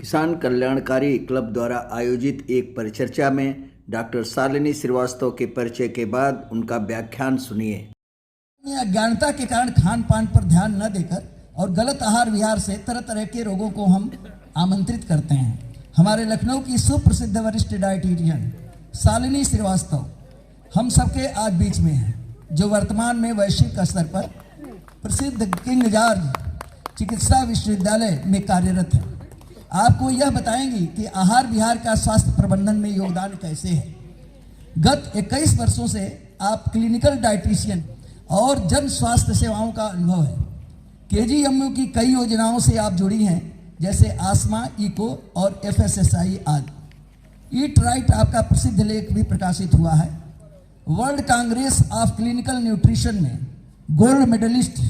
किसान कल्याणकारी क्लब द्वारा आयोजित एक परिचर्चा में डॉक्टर शालिनी श्रीवास्तव के परिचय के बाद उनका व्याख्यान सुनिए। अज्ञानता के कारण खान पान पर ध्यान न देकर और गलत आहार विहार से तरह तरह के रोगों को हम आमंत्रित करते हैं। हमारे लखनऊ की सुप्रसिद्ध वरिष्ठ डाइटिशियन शालिनी श्रीवास्तव हम सबके आज बीच में हैं, जो वर्तमान में वैश्विक स्तर पर प्रसिद्ध किंग जॉर्ज चिकित्सा विश्वविद्यालय में कार्यरत है। आपको यह बताएंगी कि आहार विहार का स्वास्थ्य प्रबंधन में योगदान कैसे है। गत 21 वर्षों से आप क्लिनिकल डाइटिशियन और जन स्वास्थ्य सेवाओं का अनुभव है। केजीएमयू की कई योजनाओं से आप जुड़ी हैं, जैसे आस्मा, इको और FSSI आदि। ईट राइट आपका प्रसिद्ध लेख भी प्रकाशित हुआ है। World Congress of clinical nutrition में गोल्ड मेडलिस्ट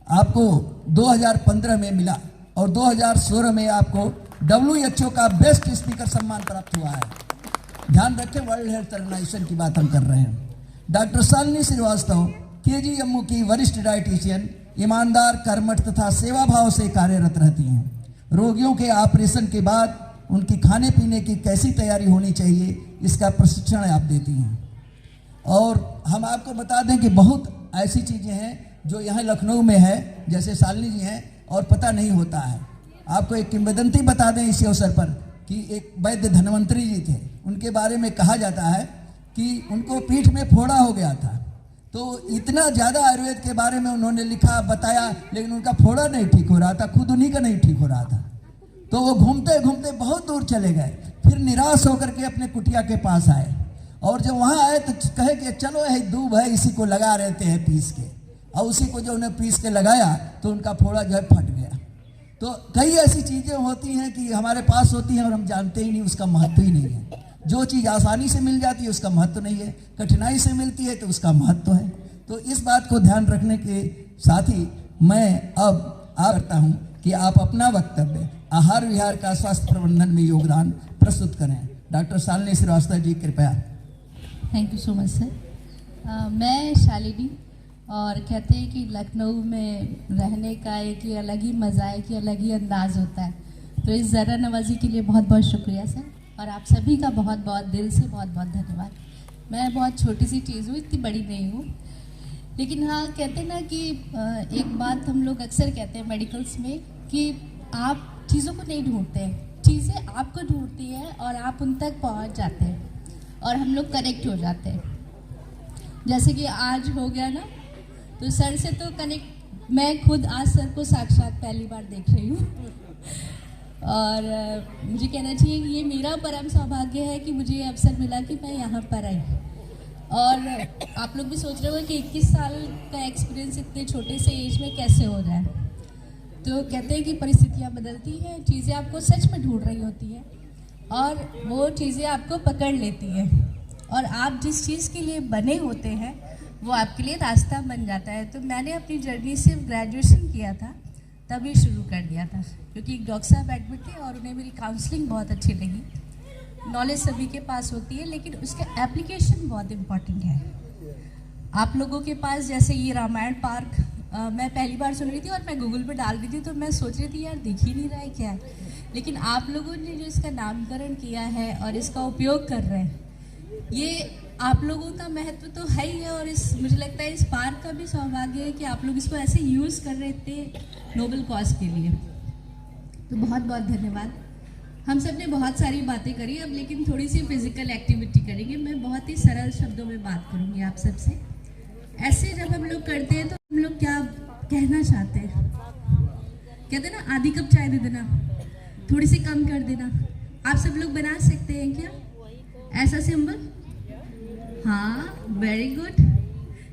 आपको 2015 में मिला और 2016 में आपको WHO का बेस्ट स्पीकर सम्मान प्राप्त हुआ है। ध्यान रखें, वर्ल्ड हेल्थ ऑर्गेनाइजेशन की बात हम कर रहे हैं। डॉक्टर शालिनी श्रीवास्तव केजीएमयू की वरिष्ठ डाइटिशियन ईमानदार, कर्मठ तथा सेवा भाव से कार्यरत रहती हैं। रोगियों के ऑपरेशन के बाद उनकी खाने पीने की कैसी तैयारी होनी चाहिए, इसका प्रशिक्षण आप देती हैं। और हम आपको बता दें कि बहुत ऐसी चीज़ें हैं जो यहाँ लखनऊ में है, जैसे शालिनी जी हैं, और पता नहीं होता है। आपको एक किंवदंती बता दें इसी अवसर पर कि एक वैद्य धन्वंतरी जी थे, उनके बारे में कहा जाता है कि उनको पीठ में फोड़ा हो गया था। तो इतना ज़्यादा आयुर्वेद के बारे में उन्होंने लिखा, बताया, लेकिन उनका फोड़ा नहीं ठीक हो रहा था, खुद उन्हीं का नहीं ठीक हो रहा था। तो वो घूमते घूमते बहुत दूर चले गए, फिर निराश होकर के अपने कुटिया के पास आए, और जब वहाँ आए तो कहे कि चलो यही दूब है, इसी को लगा रहते हैं पीस के, और उसी को जो उन्हें पीस के लगाया तो उनका फोड़ा जो है फट गया। तो कई ऐसी चीज़ें होती हैं कि हमारे पास होती हैं और हम जानते ही नहीं, उसका महत्व ही नहीं है। जो चीज़ आसानी से मिल जाती है उसका महत्व नहीं है, कठिनाई से मिलती है तो उसका महत्व है। तो इस बात को ध्यान रखने के साथ ही मैं अब करता हूँ कि आप अपना वक्तव्य आहार विहार का स्वास्थ्य प्रबंधन में योगदान प्रस्तुत करें। डॉक्टर शालिनी श्रीवास्तव जी, कृपया। Thank you so much sir. मैं शालिनी, और कहते हैं कि लखनऊ में रहने का एक अलग ही मज़ा है, कि अलग ही अंदाज होता है। तो इस ज़रा नवाजी के लिए बहुत बहुत शुक्रिया सर, और आप सभी का बहुत बहुत दिल से बहुत बहुत धन्यवाद। मैं बहुत छोटी सी चीज़ हूँ, इतनी बड़ी नहीं हूँ, लेकिन हाँ, कहते हैं ना कि एक बात हम लोग अक्सर कहते हैं मेडिकल्स में कि आप चीज़ों को नहीं ढूंढते हैं, चीज़ें आपको ढूंढती हैं और आप उन तक पहुँच जाते हैं और हम लोग कनेक्ट हो जाते हैं। जैसे कि आज हो गया ना, तो सर से तो कनेक्ट, मैं खुद आज सर को साक्षात पहली बार देख रही हूँ, और मुझे कहना चाहिए कि ये मेरा परम सौभाग्य है कि मुझे ये अवसर मिला कि मैं यहाँ पर आई। और आप लोग भी सोच रहे हो कि 21 साल का एक्सपीरियंस इतने छोटे से एज में कैसे हो रहा है। तो कहते हैं कि परिस्थितियाँ बदलती हैं, चीज़ें आपको सच में ढूंढ रही होती हैं और वो चीज़ें आपको पकड़ लेती हैं, और आप जिस चीज़ के लिए बने होते हैं वो आपके लिए रास्ता बन जाता है। तो मैंने अपनी जर्नी सिर्फ ग्रेजुएशन किया था तभी शुरू कर दिया था, क्योंकि एक डॉक्टर साहब एडमिट थे और उन्हें मेरी काउंसलिंग बहुत अच्छी लगी। नॉलेज सभी के पास होती है, लेकिन उसका एप्लीकेशन बहुत इम्पॉर्टेंट है। आप लोगों के पास जैसे ये रामायण पार्क मैं पहली बार सुन रही थी और मैं गूगल पे डाल रही थी, तो मैं सोच रही थी यार दिख ही नहीं रहा है क्या है, लेकिन आप लोगों ने जो इसका नामकरण किया है और इसका उपयोग कर रहे हैं, ये आप लोगों का महत्व तो है ही है। और मुझे लगता है इस पार्क का भी सौभाग्य है कि आप लोग इसको ऐसे यूज़ कर रहे थे नोबल कॉज के लिए। तो बहुत बहुत धन्यवाद। हम सब ने बहुत सारी बातें करी, अब लेकिन थोड़ी सी फिजिकल एक्टिविटी करेंगे। मैं बहुत ही सरल शब्दों में बात करूँगी आप सबसे। ऐसे जब हम लोग करते हैं तो हम लोग क्या कहना चाहते हैं, कहते हैं ना, आधी कप चाय दे देना, थोड़ी सी कम कर देना। आप सब लोग बना सकते हैं क्या ऐसा सिंबल? हाँ, वेरी गुड।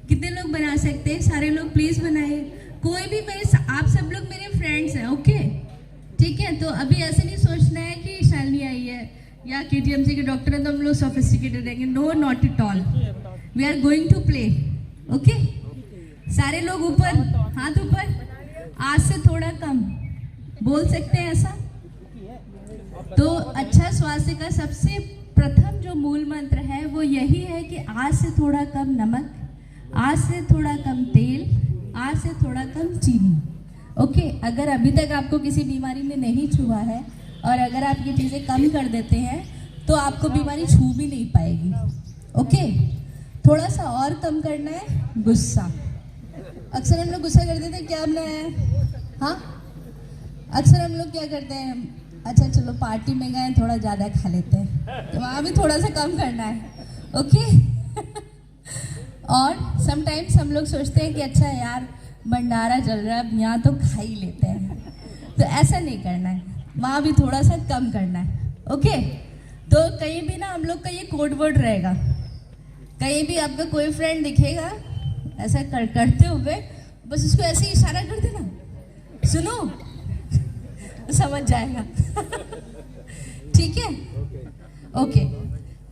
कितने लोग बना सकते हैं? सारे लोग प्लीज बनाइए। कोई भी आप सब लोग मेरे फ्रेंड्स हैं, ओके? ठीक है, तो अभी ऐसे नहीं सोचना है कि शालिनी आई है या KTMC के डॉक्टर हैं तो हम लोग सोफिस्टिकेटेड रहेंगे। No, not at all. We are going to play, okay? सारे लोग ऊपर, हाथ ऊपर, आज से थोड़ा कम बोल सकते हैं ऐसा? तो अच्छा स्वास्थ्य का सबसे प्रथम जो मूल मंत्र है वो यही है कि आज से थोड़ा कम नमक, आज से थोड़ा कम तेल, आज से थोड़ा कम चीनी। ओके, अगर अभी तक आपको किसी बीमारी ने नहीं छुआ है और अगर आप ये चीज़ें कम कर देते हैं तो आपको बीमारी छू भी नहीं पाएगी। ओके, थोड़ा सा और कम करना है गुस्सा। अक्सर हम लोग गुस्सा कर देते हैं, क्या बनाया है? हाँ, अक्सर हम लोग क्या करते हैं, अच्छा चलो पार्टी में गए थोड़ा ज़्यादा खा लेते हैं, तो वहाँ भी थोड़ा सा कम करना है। ओके और समटाइम्स हम लोग सोचते हैं कि अच्छा यार भंडारा चल रहा है, अब यहाँ तो खा ही लेते हैं, तो ऐसा नहीं करना है, वहाँ भी थोड़ा सा कम करना है। ओके, तो कहीं भी ना हम लोग का ये कोड वर्ड रहेगा, कहीं भी आपका कोई फ्रेंड दिखेगा ऐसा करते हुए, बस उसको ऐसे इशारा कर देना, सुनो, तो समझ जाएगा। ठीक है? ओके,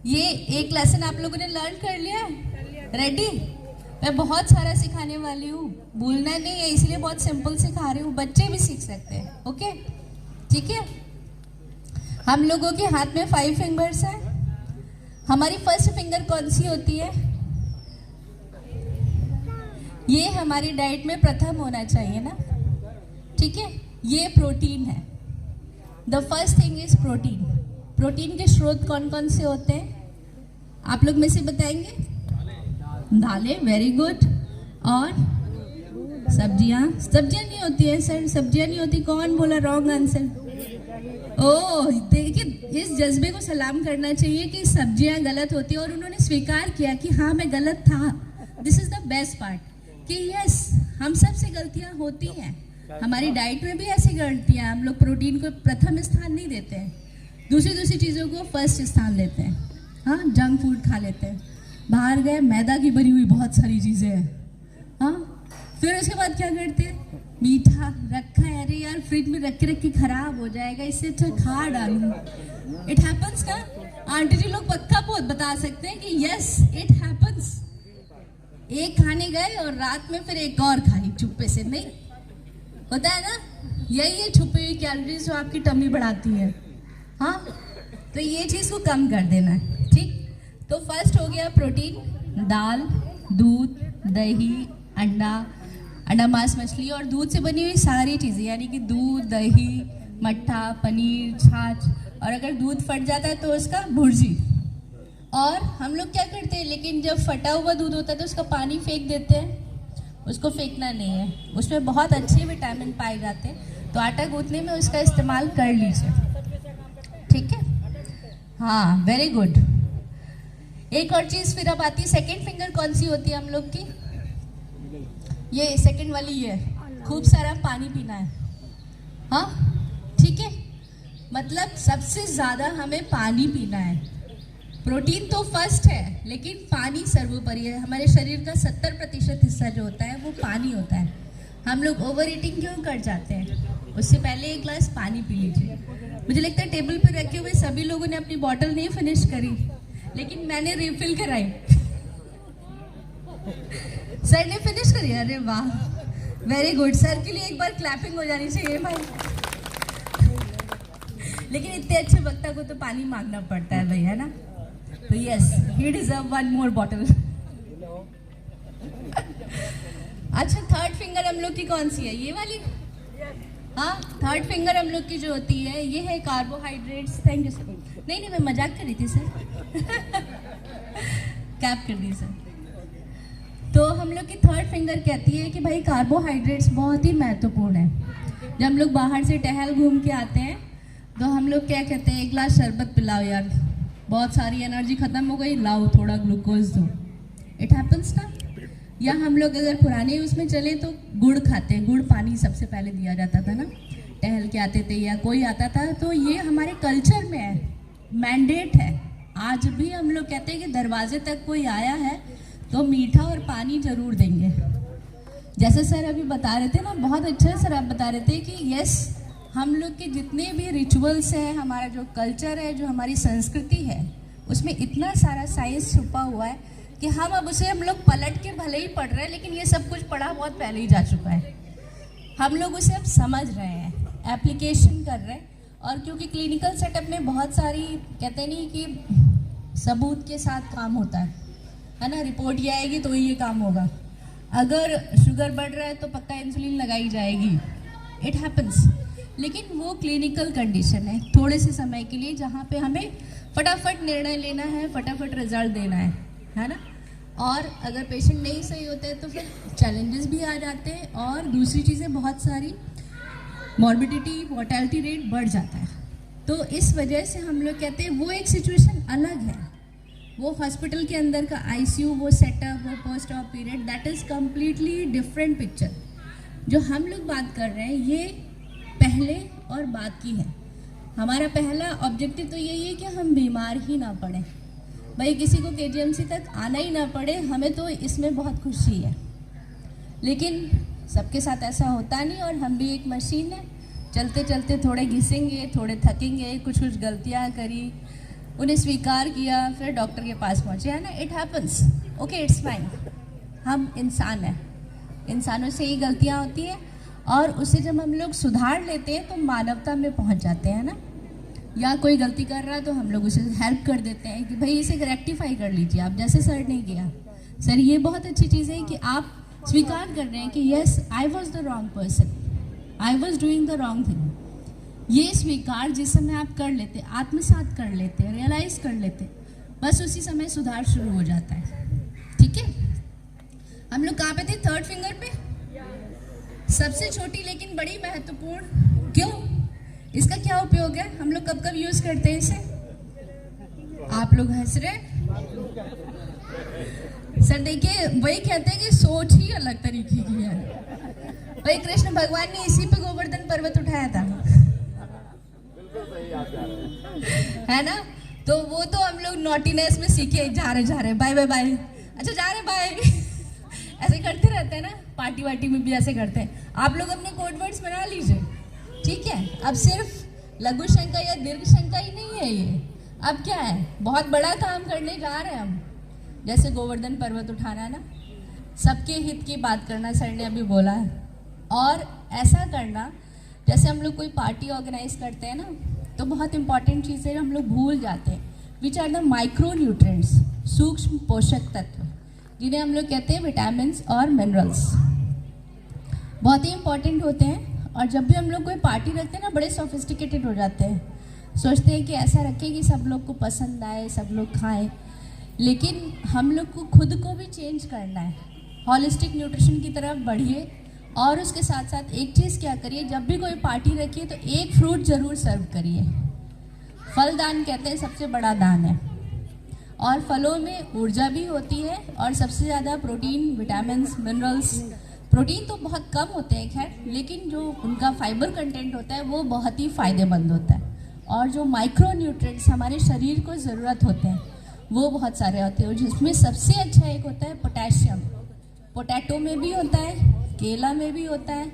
ये एक लेसन आप लोगों ने लर्न कर लिया है? रेडी? मैं बहुत सारा सिखाने वाली हूँ, भूलना नहीं है, इसलिए बहुत सिंपल सिखा रही हूँ, बच्चे भी सीख सकते हैं। ओके, ठीक है? हम लोगों के हाथ में 5 फिंगर्स हैं। हमारी फर्स्ट फिंगर कौन सी होती है? ये हमारी डाइट में प्रथम होना चाहिए ना, ठीक है? ये प्रोटीन है। The first thing is protein. Protein के स्रोत कौन कौन से होते हैं आप लोग में से बताएंगे? दालें, वेरी गुड। और सब्जियां? सब्जियां नहीं होती है सर, सब्जियां नहीं होती, कौन बोला रॉन्ग आंसर? ओह, देखिए इस जज्बे को सलाम करना चाहिए कि सब्जियां गलत होती है और उन्होंने स्वीकार किया कि हाँ मैं गलत था। This is the best part कि यस, हम सब से गलतियां होती हैं, हमारी डाइट में भी ऐसी गलतियां, हम लोग प्रोटीन को प्रथम स्थान नहीं देते हैं, दूसरी चीज़ों को फर्स्ट स्थान देते हैं। हाँ, जंक फूड खा लेते हैं, बाहर गए मैदा की बनी हुई बहुत सारी चीज़ें हैं। हाँ, फिर उसके बाद क्या करते हैं, मीठा रखा है, अरे यार फ्रिज में रख के खराब हो जाएगा, इससे अच्छा खा डालूं। इट हैपन्स ना, आंटी जी लोग पक्का बहुत बता सकते हैं कि यस इट हैपन्स। एक खाने गए और रात में फिर एक और खाई चुप्पे से, नहीं होता है ना? यही है छुपी हुई कैलोरीज जो आपकी टमी बढ़ाती है। हाँ, तो ये चीज़ को कम कर देना है, ठीक? तो फर्स्ट हो गया प्रोटीन, दाल, दूध, दही, अंडा, मांस, मछली और दूध से बनी हुई सारी चीज़ें, यानी कि दूध, दही, मट्ठा, पनीर, छाछ, और अगर दूध फट जाता है तो उसका भुर्जी। और हम लोग क्या करते हैं, लेकिन जब फटा हुआ दूध होता है तो उसका पानी फेंक देते हैं, उसको फेंकना नहीं है, उसमें बहुत अच्छे विटामिन पाए जाते हैं, तो आटा गूंथने में उसका इस्तेमाल कर लीजिए, ठीक है? हाँ, वेरी गुड। एक और चीज़ फिर अब आती है, सेकेंड फिंगर कौन सी होती है हम लोग की? ये सेकेंड वाली, ये खूब सारा पानी पीना है। हाँ, ठीक है, मतलब सबसे ज़्यादा हमें पानी पीना है। प्रोटीन तो फर्स्ट है, लेकिन पानी सर्वोपरि है। हमारे शरीर का 70% हिस्सा जो होता है वो पानी होता है। हम लोग ओवर ईटिंग क्यों कर जाते हैं? उससे पहले एक ग्लास पानी पी लीजिए। मुझे लगता है टेबल पर रखे हुए सभी लोगों ने अपनी बॉटल नहीं फिनिश करी, लेकिन मैंने रिफिल कराई। सर ने फिनिश करी? अरे वाह, वेरी गुड। सर के लिए एक बार क्लैपिंग हो जानी चाहिए भाई। लेकिन इतने अच्छे वक्ता को तो पानी मांगना पड़ता है भाई, है ना? तो yes, he deserve 1 more bottle। अच्छा, थर्ड फिंगर हम लोग की कौन सी है? ये वाली? हाँ, थर्ड फिंगर हम लोग की जो होती है ये है कार्बोहाइड्रेट्स। Thank you sir. नहीं, मैं मजाक कर रही थी सर। कैप कर दी सर। तो हम लोग की थर्ड फिंगर कहती है कि भाई कार्बोहाइड्रेट्स बहुत ही महत्वपूर्ण है। जब हम लोग बाहर से टहल घूम के आते हैं तो हम लोग क्या कहते हैं, एक गिलास शरबत पिलाओ यार, बहुत सारी एनर्जी खत्म हो गई, लाओ थोड़ा ग्लूकोज दो। इट हैपन्स ना। या हम लोग अगर पुराने उसमें चले तो गुड़ खाते हैं, गुड़ पानी सबसे पहले दिया जाता था ना, टहल के आते थे या कोई आता था, तो ये हमारे कल्चर में है, मैंडेट है। आज भी हम लोग कहते हैं कि दरवाजे तक कोई आया है तो मीठा और पानी जरूर देंगे। जैसे सर अभी बता रहे थे ना, बहुत अच्छा सर आप बता रहे थे कि यस, हम लोग के जितने भी रिचुअल्स हैं, हमारा जो कल्चर है, जो हमारी संस्कृति है, उसमें इतना सारा साइंस छुपा हुआ है कि हम लोग पलट के भले ही पढ़ रहे हैं, लेकिन ये सब कुछ पढ़ा बहुत पहले ही जा चुका है। हम लोग उसे अब समझ रहे हैं, एप्लीकेशन कर रहे हैं। और क्योंकि क्लिनिकल सेटअप में बहुत सारी कहते नहीं कि सबूत के साथ काम होता है ना, रिपोर्ट ये आएगी तो ये काम होगा। अगर शुगर बढ़ रहा है तो पक्का इंसुलिन लगाई जाएगी। It happens. लेकिन वो क्लिनिकल कंडीशन है थोड़े से समय के लिए, जहाँ पे हमें फटाफट निर्णय लेना है, फटाफट रिजल्ट देना है ना। और अगर पेशेंट नहीं सही होता है तो फिर चैलेंजेस भी आ जाते हैं, और दूसरी चीज़ें बहुत सारी मॉर्बिडिटी मोर्टेलिटी रेट बढ़ जाता है। तो इस वजह से हम लोग कहते हैं वो एक सिचुएशन अलग है, वो हॉस्पिटल के अंदर का आईसीयू, वो सेटअप, वो post op period, that is completely different picture. जो हम लोग बात कर रहे हैं ये पहले और बाद की है। हमारा पहला ऑब्जेक्टिव तो यही है कि हम बीमार ही ना पड़े, भाई किसी को केजीएमसी तक आना ही ना पड़े, हमें तो इसमें बहुत खुशी है। लेकिन सबके साथ ऐसा होता नहीं, और हम भी एक मशीन है, चलते चलते थोड़े घिसेंगे, थोड़े थकेंगे, कुछ गलतियाँ करी, उन्हें स्वीकार किया, फिर डॉक्टर के पास पहुँचे, है ना। It happens, okay, it's fine. हम इंसान हैं, इंसानों से ही गलतियाँ होती हैं, और उसे जब हम लोग सुधार लेते हैं तो मानवता में पहुँच जाते हैं ना। या कोई गलती कर रहा है तो हम लोग उसे हेल्प कर देते हैं कि भाई इसे रेक्टिफाई कर लीजिए आप, जैसे सर ने किया। सर ये बहुत अच्छी चीज़ है कि आप स्वीकार कर रहे हैं कि yes I was the wrong person, I was doing the wrong thing. ये स्वीकार जिस समय आप कर लेते, आत्मसात कर लेते, रियलाइज कर लेते, बस उसी समय सुधार शुरू हो जाता है। ठीक है, हम लोग कहाँ पे थे? थर्ड फिंगर पे, सबसे छोटी लेकिन बड़ी महत्वपूर्ण। क्यों? इसका क्या उपयोग है? हम लोग कब कब यूज करते हैं इसे? आप लोग हंस रहे सर, देखिए वही कहते हैं कि सोच ही अलग तरीके की है। भाई कृष्ण भगवान ने इसी पे गोवर्धन पर्वत उठाया था, है ना। तो वो तो हम लोग नॉटीनेस में सीखे, जा रहे बाय बाय बाय, अच्छा जा रहे बाय ऐसे करते रहते हैं ना, पार्टी वार्टी में भी ऐसे करते हैं। आप लोग अपने कोड वर्ड्स बना लीजिए, ठीक है। अब सिर्फ लघु शंका या दीर्घ शंका ही नहीं है ये, अब क्या है, बहुत बड़ा काम करने जा रहे हैं हम। जैसे गोवर्धन पर्वत उठाना ना, सबके हित की बात करना, सर ने अभी बोला है। और ऐसा करना, जैसे हम लोग कोई पार्टी ऑर्गेनाइज करते हैं ना, तो बहुत इंपॉर्टेंट चीज़ें हम लोग भूल जाते हैं, which are the micronutrients, सूक्ष्म पोषक तत्व, जिन्हें हम लोग कहते हैं विटामिन और मिनरल्स, बहुत ही इंपॉर्टेंट होते हैं। और जब भी हम लोग कोई पार्टी रखते हैं ना, बड़े सोफिस्टिकेटेड हो जाते हैं, सोचते हैं कि ऐसा रखें कि सब लोग को पसंद आए, सब लोग खाएं। लेकिन हम लोग को खुद को भी चेंज करना है, हॉलिस्टिक न्यूट्रिशन की तरफ बढ़िए। और उसके साथ साथ एक चीज़ क्या करिए, जब भी कोई पार्टी रखिए तो एक फ्रूट ज़रूर सर्व करिए। फल दान कहते हैं सबसे बड़ा दान है, और फलों में ऊर्जा भी होती है, और सबसे ज़्यादा प्रोटीन, विटामिन, मिनरल्स। प्रोटीन तो बहुत कम होते हैं खैर, लेकिन जो उनका फाइबर कंटेंट होता है वो बहुत ही फ़ायदेमंद होता है। और जो माइक्रो न्यूट्रिएंट्स हमारे शरीर को ज़रूरत होते हैं वो बहुत सारे होते हैं, जिसमें सबसे अच्छा एक होता है पोटेशियम। पोटैटो में भी होता है, केला में भी होता है,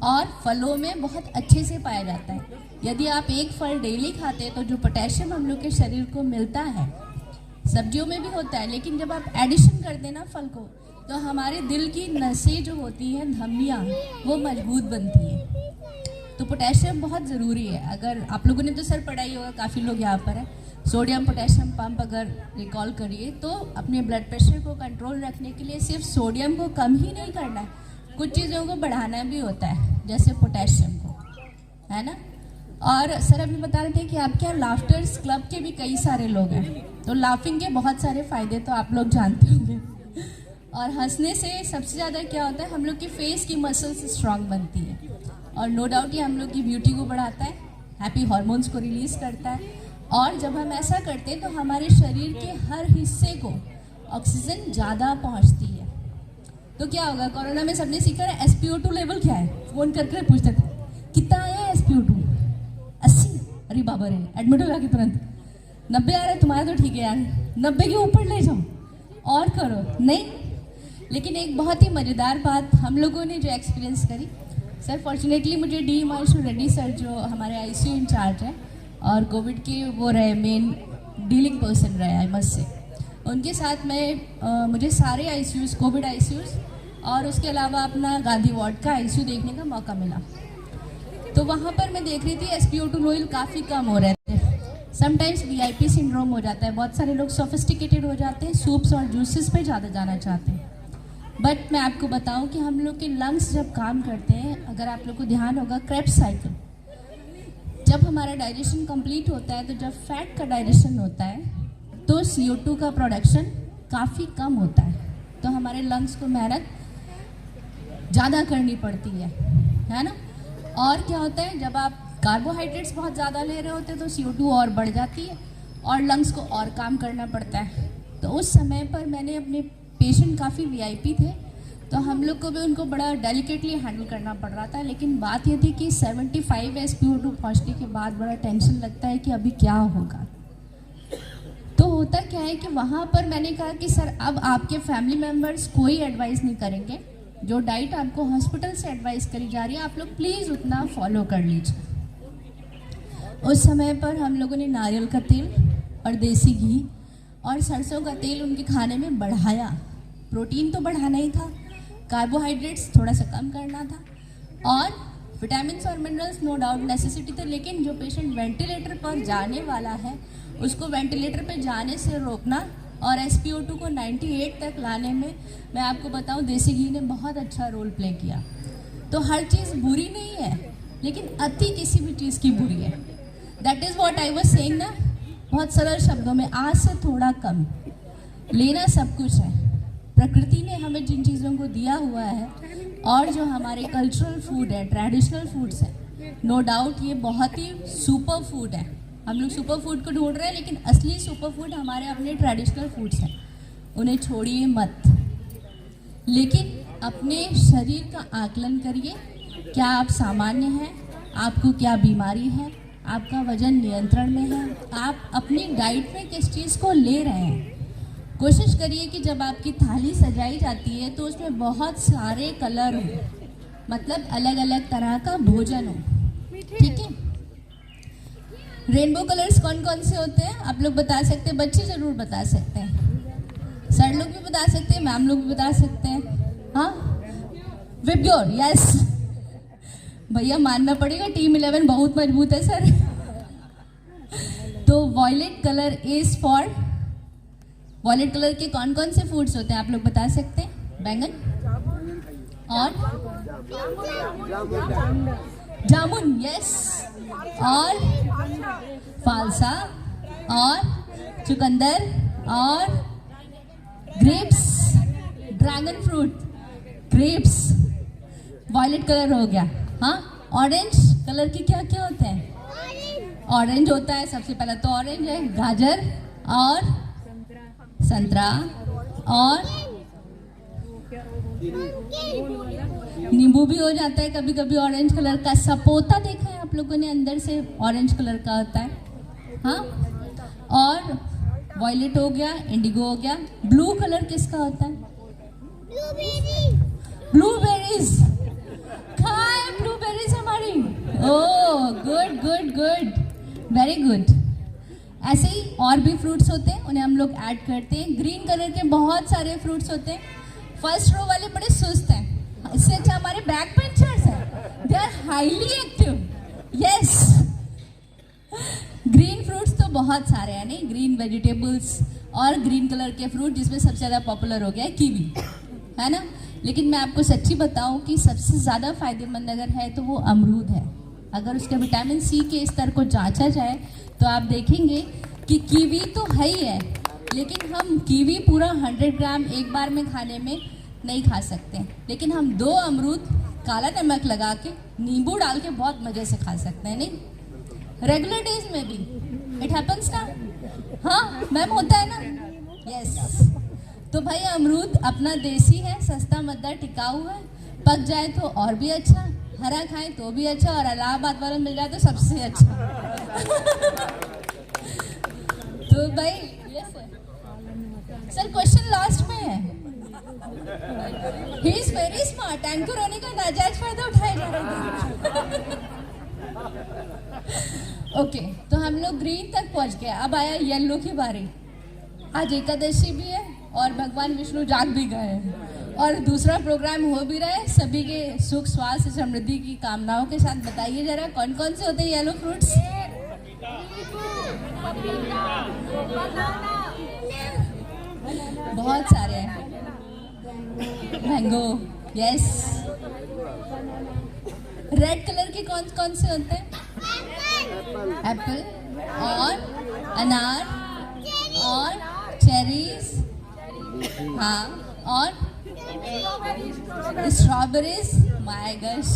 और फलों में बहुत अच्छे से पाया जाता है। यदि आप एक फल डेली खाते हैं तो जो पोटेशियम हम लोग के शरीर को मिलता है, सब्जियों में भी होता है, लेकिन जब आप एडिशन करते हैं ना फल को, तो हमारे दिल की नसें जो होती हैं, धमनियाँ, वो मजबूत बनती हैं। तो पोटेशियम बहुत ज़रूरी है। अगर आप लोगों ने तो सर पढ़ाई होगा, काफ़ी लोग यहाँ पर हैं, सोडियम पोटेशियम पंप अगर रिकॉल करिए तो अपने ब्लड प्रेशर को कंट्रोल रखने के लिए सिर्फ सोडियम को कम ही नहीं करना है, कुछ चीज़ों को बढ़ाना भी होता है, जैसे पोटेशियम को, है ना। और सर अभी बता रहे थे कि आपके यहाँ लाफ्टर्स क्लब के भी कई सारे लोग हैं, तो लाफिंग के बहुत सारे फ़ायदे तो आप लोग जानते होंगे। और हंसने से सबसे ज़्यादा क्या होता है, हम लोग की फेस की मसल्स स्ट्रांग बनती है, और नो डाउट ये हम लोग की ब्यूटी को बढ़ाता है, हैप्पी हार्मोन्स को रिलीज़ करता है। और जब हम ऐसा करते हैं तो हमारे शरीर के हर हिस्से को ऑक्सीजन ज़्यादा पहुंचती है। तो क्या होगा, कोरोना में सबने सीखा है SpO2 लेवल क्या है, फ़ोन करके पूछते थे कितना आया है SpO2, 80, अरे बाबा रे एडमिट हो गया कि तुरंत 90 आ रहा है, तुम्हारा तो ठीक है यार, 90 के ऊपर ले जाओ और करो, नहीं। लेकिन एक बहुत ही मज़ेदार बात हम लोगों ने जो एक्सपीरियंस करी, सर फॉर्चुनेटली मुझे डी हिमांशु रेड्डी सर जो हमारे ICU इंचार्ज हैं और कोविड के वो रहे मेन डीलिंग पर्सन रहे IMS से, उनके साथ मैं मुझे सारे ICUs, कोविड ICUs और उसके अलावा अपना गांधी वार्ड का ICU देखने का मौका मिला। तो वहाँ पर मैं देख रही थी SpO2 लेवल काफ़ी कम हो रहे थे। समटाइम्स VIP सिंड्रोम हो जाता है, बहुत सारे लोग सोफिस्टिकेटेड हो जाते हैं, सूप्स और जूसेस पे ज़्यादा जाना चाहते हैं। बट मैं आपको बताऊं कि हम लोग के लंग्स जब काम करते हैं, अगर आप लोग को ध्यान होगा क्रेब्स साइकिल, जब हमारा डाइजेशन कंप्लीट होता है, तो जब फैट का डाइजेशन होता है तो CO2 का प्रोडक्शन काफ़ी कम होता है, तो हमारे लंग्स को मेहनत ज़्यादा करनी पड़ती है ना। और क्या होता है, जब आप कार्बोहाइड्रेट्स बहुत ज़्यादा ले रहे होते हैं तो CO2 और बढ़ जाती है और लंग्स को और काम करना पड़ता है। तो उस समय पर मैंने अपने पेशेंट काफ़ी VIP थे, तो हम लोग को भी उनको बड़ा डेलिकेटली हैंडल करना पड़ रहा था। लेकिन बात ये थी कि 75 SpO2 पहुँचने के बाद बड़ा टेंशन लगता है कि अभी क्या होगा। तो होता क्या है कि वहाँ पर मैंने कहा कि सर अब आपके फैमिली मेम्बर्स कोई एडवाइस नहीं करेंगे, जो डाइट आपको हॉस्पिटल से एडवाइस करी जा रही है आप लोग प्लीज़ उतना फॉलो कर लीजिए। उस समय पर हम लोगों ने नारियल का तेल और देसी घी और सरसों का तेल उनके खाने में बढ़ाया। प्रोटीन तो बढ़ाना ही था, कार्बोहाइड्रेट्स थोड़ा सा कम करना था और विटामिन्स और मिनरल्स नो डाउट नेसेसिटी थे। लेकिन जो पेशेंट वेंटिलेटर पर जाने वाला है उसको वेंटिलेटर पर जाने से रोकना और SpO2 को 98 तक लाने में मैं आपको बताऊं देसी घी ने बहुत अच्छा रोल प्ले किया। तो हर चीज़ बुरी नहीं है, लेकिन अति किसी भी चीज़ की बुरी है। That is what I was saying ना, बहुत सरल शब्दों में, आज से थोड़ा कम लेना सब कुछ है। प्रकृति ने हमें जिन चीज़ों को दिया हुआ है और जो हमारे कल्चरल फूड है, ट्रेडिशनल फूड्स है, नो डाउट ये बहुत ही सुपर फूड है। हम लोग सुपर फूड को ढूंढ रहे हैं, लेकिन असली सुपर फूड हमारे अपने ट्रेडिशनल फूड्स हैं, उन्हें छोड़िए मत। लेकिन अपने शरीर का आकलन करिए, क्या आप सामान्य हैं, आपको क्या बीमारी है, आपका वजन नियंत्रण में है, आप अपनी डाइट में किस चीज़ को ले रहे हैं। कोशिश करिए कि जब आपकी थाली सजाई जाती है तो उसमें बहुत सारे कलर हो, मतलब अलग अलग तरह का भोजन हो, ठीक है। रेनबो कलर्स कौन कौन से होते हैं आप लोग बता सकते हैं? बच्चे ज़रूर बता सकते हैं, सर लोग भी बता सकते हैं, मैम लोग भी बता सकते हैं। हाँ, विबग्योर, यस भैया मानना पड़ेगा, टीम 11 बहुत मजबूत है सर। तो violet colour is for, violet colour के कौन कौन से फूड्स होते हैं आप लोग बता सकते हैं? बैंगन और जामुन, यस, और फालसा और चुकंदर और grapes, dragon fruit, grapes, violet colour हो गया। हाँ, ऑरेंज कलर के क्या क्या होते हैं? ऑरेंज होता है, सबसे पहला तो ऑरेंज है, गाजर और संतरा और नींबू भी हो जाता है कभी कभी ऑरेंज कलर का। सपोता देखा है आप लोगों ने, अंदर से ऑरेंज कलर का होता है। हाँ, और वॉयलेट हो गया, इंडिगो हो गया। ब्लू कलर किसका होता है? ब्लूबेरीज, खाए ब्लूबेरीज हमारी। Oh good good good, very good. ऐसे ही और भी फ्रूट्स होते हैं, उन्हें हम लोग ऐड करते हैं। ग्रीन कलर के बहुत सारे फ्रूट्स होते हैं। फर्स्ट रो वाले बड़े सुस्त हैं, इससे अच्छा हमारे बैक बेंचर्स हैं, they are highly active. Yes, green fruits तो बहुत सारे हैं, नहीं, ग्रीन वेजिटेबल्स और ग्रीन कलर के फ्रूट, जिसमें सबसे ज़्यादा पॉपुलर हो गया है कीवी, है ना। लेकिन मैं आपको सच्ची बताऊं कि सबसे ज़्यादा फायदेमंद अगर है तो वो अमरूद है। अगर उसके विटामिन C के स्तर को जांचा जाए तो आप देखेंगे कि कीवी तो है ही है, लेकिन हम कीवी पूरा 100 ग्राम एक बार में खाने में नहीं खा सकते, लेकिन हम 2 अमरूद काला नमक लगा के नींबू डाल के बहुत मज़े से खा सकते हैं, नहीं। रेगुलर डेज में भी इट हैपन्स ना। हाँ मैम, होता है ना, यस। तो भाई अमरूद अपना देसी है, सस्ता मद्दा टिकाऊ है, पक जाए तो और भी अच्छा, हरा खाएं तो भी अच्छा, और इलाहाबाद वाला मिल जाए तो सबसे अच्छा। तो भाई यस सर, क्वेश्चन लास्ट में है। He is very smart, anchor होने का नाजायज फायदा उठाए जा रहे थे। ओके, तो हम लोग ग्रीन तक पहुंच गए, अब आया येलो की बारी। आज एकादशी भी है और भगवान विष्णु जाग भी गए हैं और दूसरा प्रोग्राम हो भी रहा है। सभी के सुख स्वास्थ्य समृद्धि की कामनाओं के साथ बताइए जरा कौन कौन से होते हैं येलो फ्रूट्स? बहुत सारे हैं। Mango, yes. रेड कलर के कौन कौन से होते हैं? एप्पल और अनार और चेरीज, हाँ, और स्ट्रॉबेरीज। माय गॉश,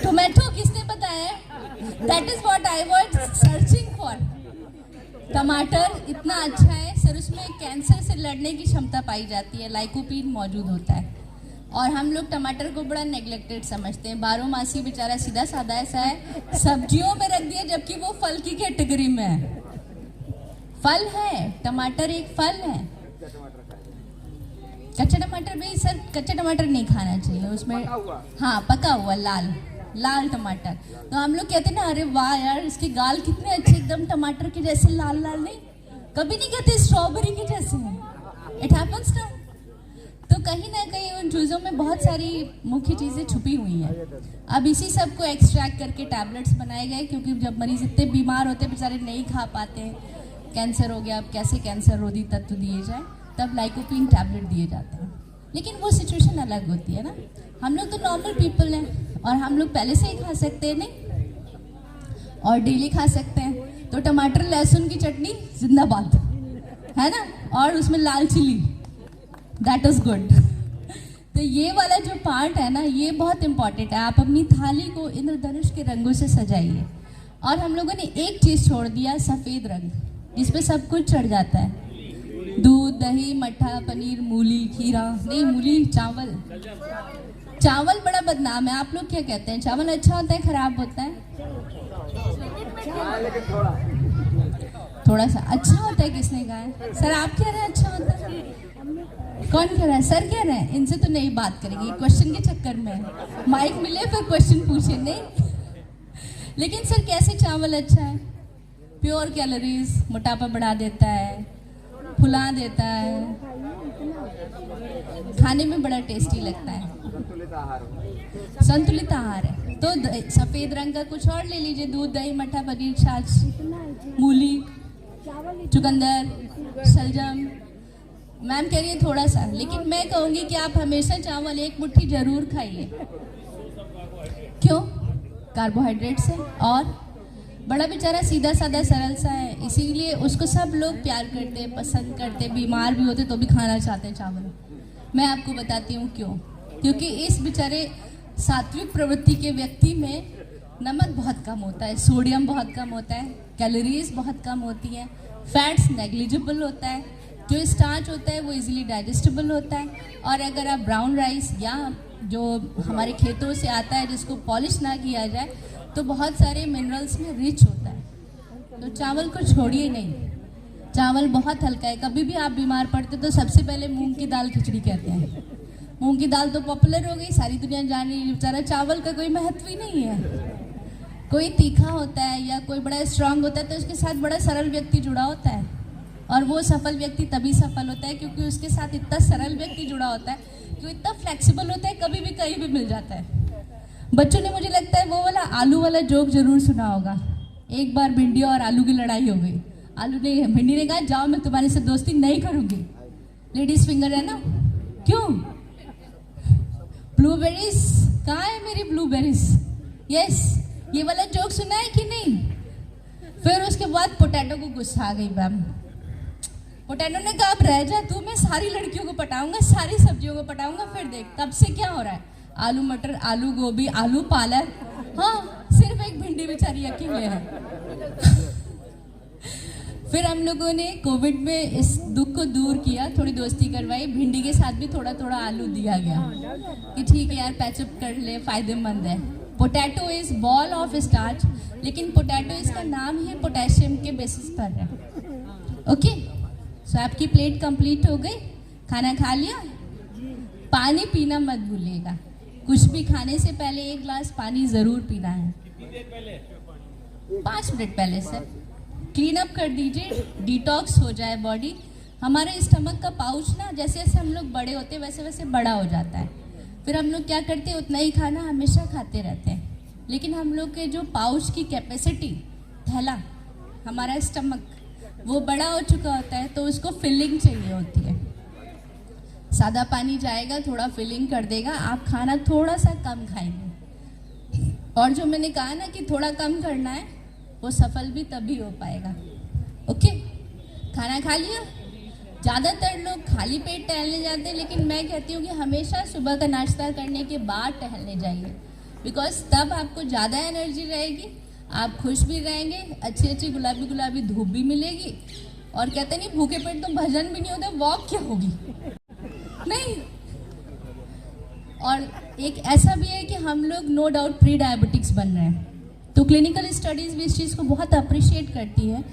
टोमेटो किसने बताया? That is what I was searching for. टमाटर इतना अच्छा है सर, उसमें कैंसर से लड़ने की क्षमता पाई जाती है, लाइकोपीन मौजूद होता है। और हम लोग टमाटर को बड़ा नेग्लेक्टेड समझते हैं। बारहमासी बेचारा सीधा साधा ऐसा है, सब्जियों में रख दिया जबकि वो फल की कैटेगरी में है। फल है, टमाटर एक फल है। कच्चा टमाटर भी सर, कच्चा टमाटर नहीं खाना चाहिए, उसमें हाँ पका हुआ लाल टमाटर। तो हम लोग कहते हैं ना, अरे वाह यार इसके गाल कितने अच्छे, एकदम टमाटर के जैसे लाल नहीं, कभी नहीं कहते स्ट्रॉबेरी के जैसे हैं। इट हैपेंस ना। तो कहीं ना कहीं उन चीज़ों में बहुत सारी मुख्य चीज़ें छुपी हुई हैं। अब इसी सब को एक्सट्रैक्ट करके टैबलेट्स बनाए गए, क्योंकि जब मरीज इतने बीमार होते हैं बेचारे नहीं खा पाते, कैंसर हो गया, अब कैसे कैंसर रोधी तत्व दिए जाए, तब लाइकोपीन टैबलेट दिए जाते हैं। लेकिन वो सिचुएशन अलग होती है ना, हम लोग तो नॉर्मल पीपल हैं और हम लोग पहले से ही खा सकते हैं नहीं, और डेली खा सकते हैं। तो टमाटर लहसुन की चटनी जिंदाबाद है ना, और उसमें लाल चिली, दैट इज गुड। तो ये वाला जो पार्ट है ना, ये बहुत इंपॉर्टेंट है। आप अपनी थाली को इंद्रधनुष के रंगों से सजाइए। और हम लोगों ने एक चीज़ छोड़ दिया, सफ़ेद रंग, जिसपे सब कुछ चढ़ जाता है, दूध, दही, मट्ठा, पनीर, मूली, खीरा, नहीं मूली, चावल। चावल बड़ा बदनाम है। आप लोग क्या कहते हैं, चावल अच्छा होता है खराब होता है? थोड़ा सा अच्छा होता है, किसने कहा है? सर आप कह रहे हैं अच्छा होता है? कौन कह रहा है? सर कह रहे हैं। इनसे तो नहीं बात करेंगे, क्वेश्चन के चक्कर में माइक मिले फिर क्वेश्चन पूछे नहीं। लेकिन सर कैसे चावल अच्छा है? प्योर कैलोरीज, मोटापा बढ़ा देता है, फुला देता है, खाने में बड़ा टेस्टी लगता है, संतुलित आहार है। तो सफेद रंग का कुछ और ले लीजिए, दूध, दही, मट्ठा, पनीर, छाछ, मूली, चुकंदर, शलजम। मैम कह रही है थोड़ा सा, लेकिन मैं कहूँगी कि आप हमेशा चावल एक मुट्ठी जरूर खाइए। क्यों? कार्बोहाइड्रेट से, और बड़ा बेचारा सीधा साधा सरल सा है, इसीलिए उसको सब लोग प्यार करते, पसंद करते, बीमार भी होते तो भी खाना चाहते हैं चावल। मैं आपको बताती हूँ क्यों। क्योंकि इस बेचारे सात्विक प्रवृत्ति के व्यक्ति में नमक बहुत कम होता है, सोडियम बहुत कम होता है, कैलोरीज बहुत कम होती है, फैट्स नेग्लिजिबल होता है, जो स्टार्च होता है वो इजीली डाइजेस्टेबल होता है। और अगर आप ब्राउन राइस या जो हमारे खेतों से आता है जिसको पॉलिश ना किया जाए, तो बहुत सारे मिनरल्स में रिच होता है। तो चावल को छोड़िए नहीं, चावल बहुत हल्का है। कभी भी आप बीमार पड़ते तो सबसे पहले मूंग की दाल खिचड़ी कहते हैं। मूंग की दाल तो पॉपुलर हो गई, सारी दुनिया जान रही है, बेचारा चावल का कोई महत्व ही नहीं है। कोई तीखा होता है या कोई बड़ा स्ट्रांग होता है तो उसके साथ बड़ा सरल व्यक्ति जुड़ा होता है, और वो सफल व्यक्ति तभी सफल होता है क्योंकि उसके साथ इतना सरल व्यक्ति जुड़ा होता है कि इतना फ्लेक्सिबल होता है, कभी भी कहीं भी मिल जाता है। बच्चों ने मुझे लगता है वो वाला आलू वाला जोक जरूर सुना होगा। एक बार भिंडी और आलू की लड़ाई हो गई। भिंडी ने कहा जाओ मैं तुम्हारे से दोस्ती नहीं करूंगी। लेडीज फिंगर है ना, क्यों? ब्लूबेरीज कहाँ है मेरी ब्लूबेरीज? यस, ये वाला जोक सुना है कि नहीं? फिर उसके बाद पोटैटो को गुस्सा आ गई मैम। पोटैटो ने कहा अब रह जा तू, मैं सारी लड़कियों को पटाऊंगा, सारी सब्जियों को पटाऊंगा, फिर देख तब से क्या हो रहा है। आलू मटर, आलू गोभी, आलू पालक, हाँ सिर्फ एक भिंडी बेचारी अकेले है। फिर हम लोगों ने कोविड में इस दुख को दूर किया, थोड़ी दोस्ती करवाई, भिंडी के साथ भी थोड़ा थोड़ा आलू दिया गया कि ठीक है यार पैचअप कर ले, फायदेमंद है। Potato is ball of starch, लेकिन पोटैटो इसका नाम ही पोटेशियम के बेसिस पर है। ओके, सो आपकी प्लेट कंप्लीट हो गई, खाना खा लिया। पानी पीना मत भूलिएगा, कुछ भी खाने से पहले 1 गिलास पानी जरूर पीना है। 5 मिनट पहले सर क्लीन अप कर दीजिए, डिटॉक्स हो जाए बॉडी। हमारे स्टमक का पाउच ना जैसे जैसे हम लोग बड़े होते हैं वैसे वैसे बड़ा हो जाता है। फिर हम लोग क्या करते हैं, उतना ही खाना हमेशा खाते रहते हैं, लेकिन हम लोग के जो पाउच की कैपेसिटी, थैला, हमारा स्टमक वो बड़ा हो चुका होता है, तो उसको फिलिंग चाहिए होती है। सादा पानी जाएगा, थोड़ा फिलिंग कर देगा, आप खाना थोड़ा सा कम खाएंगे। और जो मैंने कहा ना कि थोड़ा कम करना है, वो सफल भी तभी हो पाएगा। ओके, खाना खा लिया। ज़्यादातर लोग खाली पेट टहलने जाते हैं, लेकिन मैं कहती हूँ कि हमेशा सुबह का नाश्ता करने के बाद टहलने जाइए, बिकॉज तब आपको ज़्यादा एनर्जी रहेगी, आप खुश भी रहेंगे, अच्छी अच्छी गुलाबी गुलाबी धूप भी मिलेगी। और कहते नहीं भूखे पेट तो भजन भी नहीं होता, वॉक क्या होगी, नहीं। और एक ऐसा भी है कि हम लोग नो डाउट प्री डायबिटिक्स बन रहे हैं, तो क्लिनिकल स्टडीज़ भी इस चीज़ को बहुत अप्रिशिएट करती है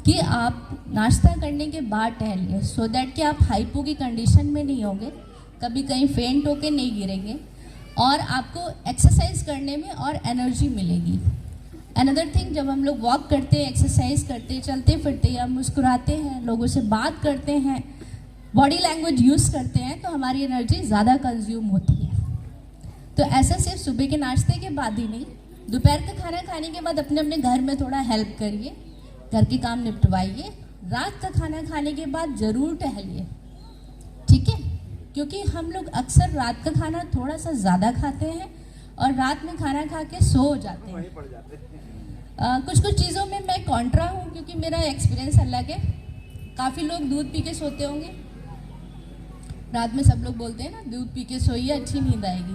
कि आप नाश्ता करने के बाद टहलिए, सो दैट कि आप हाइपो की कंडीशन में नहीं होंगे, कभी कहीं फेंट होके नहीं गिरेंगे, और आपको एक्सरसाइज करने में और एनर्जी मिलेगी। अनदर थिंग, जब हम लोग वॉक करते हैं, एक्सरसाइज करते हैं, चलते फिरते या मुस्कुराते हैं, लोगों से बात करते हैं, बॉडी लैंग्वेज यूज़ करते हैं, तो हमारी एनर्जी ज़्यादा कंज्यूम होती है। तो ऐसा सिर्फ सुबह के नाश्ते के बाद ही नहीं, दोपहर का खाना खाने के बाद अपने अपने घर में थोड़ा हेल्प करिए, घर के काम निपटवाइए, रात का खाना खाने के बाद ज़रूर टहलिए, ठीक है? क्योंकि हम लोग अक्सर रात का खाना थोड़ा सा ज़्यादा खाते हैं और रात में खाना खा के सो जाते हैं। कुछ कुछ चीज़ों में मैं कॉन्ट्रा हूँ, क्योंकि मेरा एक्सपीरियंस अलग है। काफ़ी लोग दूध पी के सोते होंगे, रात में सब लोग बोलते हैं ना दूध पी के सोइए, अच्छी नींद आएगी,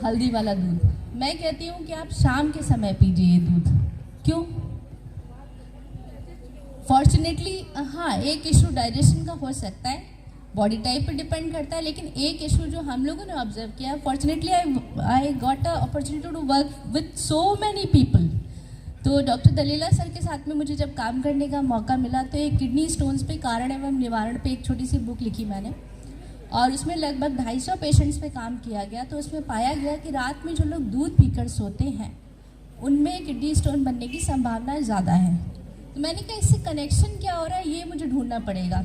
हल्दी वाला दूध। मैं कहती हूँ कि आप शाम के समय पीजिए ये दूध। क्यों? फॉर्चुनेटली हाँ, एक इशू डाइजेशन का हो सकता है, बॉडी टाइप पर डिपेंड करता है, लेकिन एक इशू जो हम लोगों ने ऑब्जर्व किया, fortunately I got a opportunity to work with so many people. तो डॉक्टर दलीला सर के साथ में मुझे जब काम करने का मौका मिला, तो एक किडनी स्टोन्स पे कारण एवं निवारण पे एक छोटी सी बुक लिखी मैंने, और उसमें लगभग 250 पेशेंट्स पे काम किया गया। तो उसमें पाया गया कि रात में जो लोग दूध पीकर सोते हैं, उनमें किडनी स्टोन बनने की संभावना ज़्यादा है। तो मैंने कहा इससे कनेक्शन क्या हो रहा है, ये मुझे ढूंढना पड़ेगा।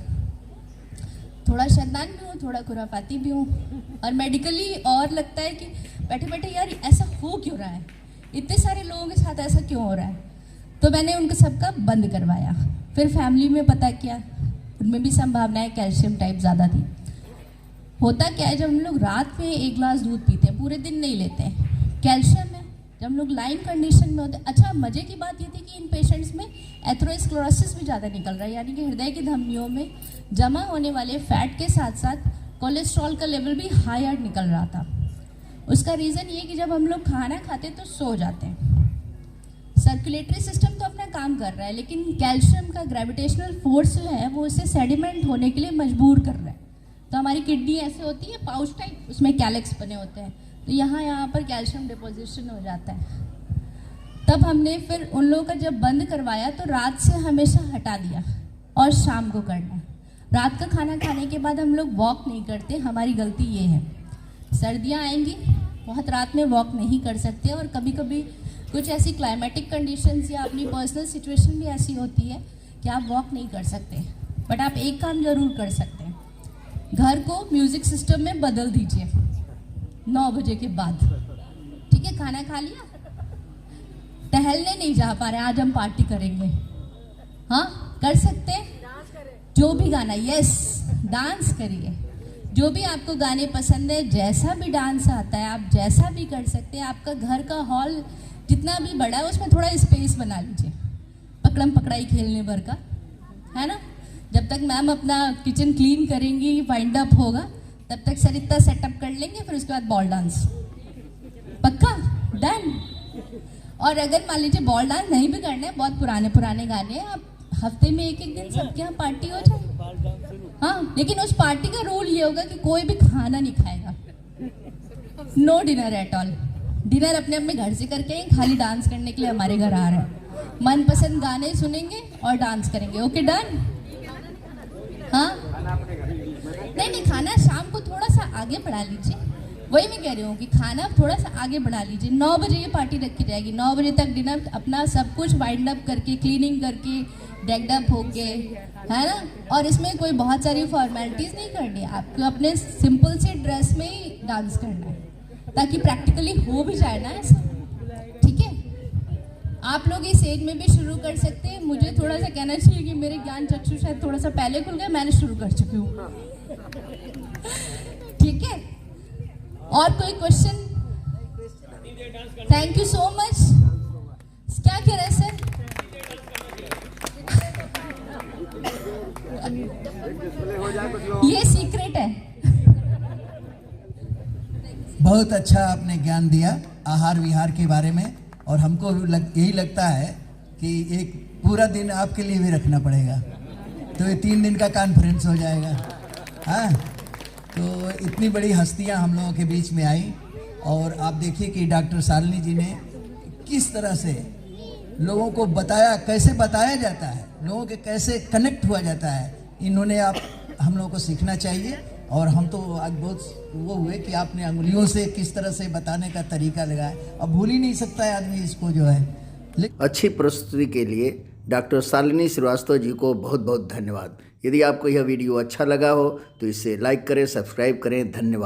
थोड़ा शैतान भी हूँ, थोड़ा खुराफाती भी हूँ, और मेडिकली और लगता है कि बैठे बैठे यार ऐसा हो क्यों रहा है, इतने सारे लोगों के साथ ऐसा क्यों हो रहा है। तो मैंने उनका सबका बंद करवाया। फिर फैमिली में पता किया, उनमें भी संभावनाएं कैल्शियम टाइप ज़्यादा थी। होता क्या है, जब हम लोग रात में 1 गिलास दूध पीते हैं, पूरे दिन नहीं लेते हैं, कैल्शियम है। जब हम लोग लाइन कंडीशन में होते हैं, अच्छा मज़े की बात ये थी कि इन पेशेंट्स में एथेरोस्क्लेरोसिस भी ज़्यादा निकल रहा है, यानी कि हृदय की धमनियों में जमा होने वाले फैट के साथ साथ कोलेस्ट्रॉल का लेवल भी हायर निकल रहा था। उसका रीज़न ये कि जब हम लोग खाना खाते तो सो जाते हैं, सर्कुलेटरी सिस्टम तो अपना काम कर रहा है, लेकिन कैल्शियम का ग्रेविटेशनल फोर्स जो है वो इसे सेडिमेंट होने के लिए मजबूर कर रहा है। तो हमारी किडनी ऐसे होती है पाउच टाइप, उसमें कैलेक्स बने होते हैं, तो यहाँ पर कैल्शियम डिपोजिशन हो जाता है। तब हमने फिर उन लोगों का जब बंद करवाया, तो रात से हमेशा हटा दिया और शाम को करना। रात का खाना खाने के बाद हम लोग वॉक नहीं करते, हमारी गलती ये है। सर्दियाँ आएंगी, बहुत रात में वॉक नहीं कर सकते, और कभी कभी कुछ ऐसी क्लाइमेटिक कंडीशंस या अपनी पर्सनल सिचुएशन भी ऐसी होती है कि आप वॉक नहीं कर सकते। बट आप एक काम ज़रूर कर सकते हैं, घर को म्यूज़िक सिस्टम में बदल दीजिए 9 बजे के बाद, ठीक है? खाना खा लिया, टहलने नहीं जा पा रहे, आज हम पार्टी करेंगे, हाँ कर सकते हैं। जो भी गाना, यस डांस करिए, जो भी आपको गाने पसंद है, जैसा भी डांस आता है आप जैसा भी कर सकते हैं। आपका घर का हॉल जितना भी बड़ा है उसमें थोड़ा स्पेस बना लीजिए, पकड़म पकड़ाई खेलने भर का, है ना? जब तक मैम अपना किचन क्लीन करेंगी, वाइंड अप होगा, तब तक सर इतना सेटअप कर लेंगे, फिर उसके बाद बॉल डांस, पक्का डन। और अगर मान लीजिए बॉल डांस नहीं भी करना है, बहुत पुराने पुराने गाने हैं, आप हफ्ते में एक दिन सबके यहाँ पार्टी हो जाए, हाँ। लेकिन उस पार्टी का रूल ये होगा कि कोई भी खाना नहीं खाएगा, no dinner at all. Dinner अपने अपने घर से करके आए, खाली डांस करने के लिए हमारे घर आ रहे हैं। मनपसंद गाने सुनेंगे और डांस करेंगे, ओके डन? हाँ नहीं, खाना शाम को थोड़ा सा आगे बढ़ा लीजिए, वही मैं कह रही हूँ कि खाना थोड़ा सा आगे बढ़ा लीजिए। 9 बजे ये पार्टी रखी जाएगी, 9 बजे तक डिनर अपना सब कुछ वाइंड अप करके, क्लीनिंग करके, डेक्ड अप होके, है ना? और इसमें कोई बहुत सारी फॉर्मेलिटीज़ नहीं करनी है, आपको अपने सिंपल से ड्रेस में ही डांस करना है, ताकि प्रैक्टिकली हो भी जाए ना ऐसा, ठीक है? आप लोग इस एज में भी शुरू कर सकते हैं। मुझे थोड़ा सा कहना चाहिए कि मेरे ज्ञान चक्षु शायद थोड़ा सा पहले खुल गए, मैंने शुरू कर चुकी हूँ, ठीक है? और कोई question? Thank you so much. क्या कह रहे हैं सर? ये सीक्रेट है। बहुत अच्छा आपने ज्ञान दिया आहार विहार के बारे में, और हमको यही लगता है कि एक पूरा दिन आपके लिए भी रखना पड़ेगा, तो ये 3 दिन का कॉन्फ्रेंस हो जाएगा। हाँ, तो इतनी बड़ी हस्तियां हम लोगों के बीच में आई, और आप देखिए कि डॉक्टर शालिनी जी ने किस तरह से लोगों को बताया, कैसे बताया जाता है, लोगों के कैसे कनेक्ट हुआ जाता है। इन्होंने हम लोगों को सीखना चाहिए, और हम तो आज बहुत वो हुए कि आपने अंगुलियों से किस तरह से बताने का तरीका लगाया, अब भूल ही नहीं सकता है आदमी इसको जो है। अच्छी प्रस्तुति के लिए डॉक्टर शालिनी श्रीवास्तव जी को बहुत बहुत धन्यवाद। यदि आपको यह वीडियो अच्छा लगा हो तो इसे लाइक करें, सब्सक्राइब करें। धन्यवाद।